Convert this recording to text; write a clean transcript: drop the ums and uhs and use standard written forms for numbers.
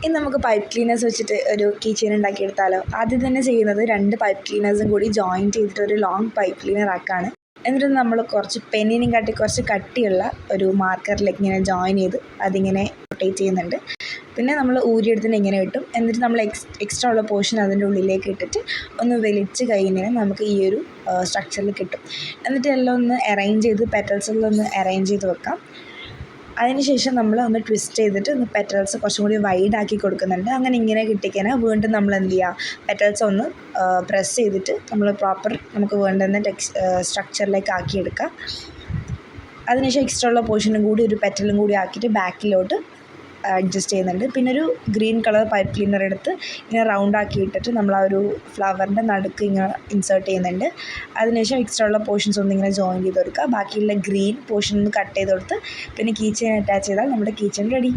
ഇനി നമുക്ക് pipe cleaners വെച്ചിട്ട് ഒരു കീ ചെയിൻ ഉണ്ടാക്കിയെടുത്താലോ. ആദ്യം തന്നെ ചെയ്യുന്നത് 2 പൈപ്പ് ക്ലീനേഴ്സും കൂടി ജോയിൻ ചെയ്തിട്ട് ഒരു ലോങ് പൈപ്പ് ക്ലീനർ ആക്കാണ്. എന്നിട്ട് നമ്മൾ കുറച്ച് പെന്നിനും കാട്ടി കുറച്ച് കട്ടിയുള്ള ഒരു മാർക്കറിലേക്ക് ഇങ്ങനെ ജോയിൻ ചെയ്ത് അതിങ്ങനെ റൊട്ടേറ്റ് ചെയ്യുന്നുണ്ട്. പിന്നെ നമ്മൾ ഊരിയെടുത്തിട്ട് ഇങ്ങനെ കിട്ടും. എന്നിട്ട് നമ്മൾ എക്സ്ട്രാ ഉള്ള പോർഷൻ അതിൻ്റെ ഉള്ളിലേക്ക് ഇട്ടിട്ട് ഒന്ന് വലിച്ച് കഴിഞ്ഞാൽ നമുക്ക് ഈ ഒരു സ്ട്രക്ചറിൽ കിട്ടും. എന്നിട്ട് എല്ലാം ഒന്ന് അറേഞ്ച് ചെയ്ത് പെറ്റൽസെല്ലാം ഒന്ന് അറേഞ്ച് ചെയ്ത് വെക്കാം. അതിനുശേഷം നമ്മൾ ഒന്ന് ട്വിസ്റ്റ് ചെയ്തിട്ട് ഒന്ന് പെറ്റൽസ് കുറച്ചും കൂടി വൈഡാക്കി കൊടുക്കുന്നുണ്ട്. അങ്ങനെ ഇങ്ങനെ കിട്ടിക്കഴിഞ്ഞാൽ വീണ്ടും നമ്മൾ എന്ത് ചെയ്യുക, പെറ്റൽസ് ഒന്ന് പ്രസ് ചെയ്തിട്ട് നമ്മൾ പ്രോപ്പർ നമുക്ക് വേണ്ടുന്ന സ്ട്രക്ചറിലേക്ക് ആക്കിയെടുക്കുക. അതിനുശേഷം എക്സ്ട്രാ ഉള്ള പോർഷനും കൂടി ഒരു പെറ്റലും കൂടി ആക്കിയിട്ട് ബാക്കിലോട്ട് അഡ്ജസ്റ്റ് ചെയ്യുന്നുണ്ട്. പിന്നെ ഒരു ഗ്രീൻ കളർ പൈപ്പ് ക്ലീനർ എടുത്ത് ഇങ്ങനെ റൗണ്ട് ആക്കി ഇട്ടിട്ട് നമ്മൾ ആ ഒരു ഫ്ലവറിൻ്റെ നടുക്ക് ഇങ്ങനെ ഇൻസേർട്ട് ചെയ്യുന്നുണ്ട്. അതിനുശേഷം എക്സ്ട്രാ ഉള്ള പോർഷൻസ് ഒന്ന് ഇങ്ങനെ ജോയിൻ ചെയ്ത് കൊടുക്കുക. ബാക്കിയുള്ള ഗ്രീൻ പോർഷൻ ഒന്ന് കട്ട് ചെയ്ത് കൊടുത്ത് പിന്നെ കീ ചെയിൻ അറ്റാച്ച് ചെയ്താൽ നമ്മുടെ കീ ചെയിൻ റെഡി.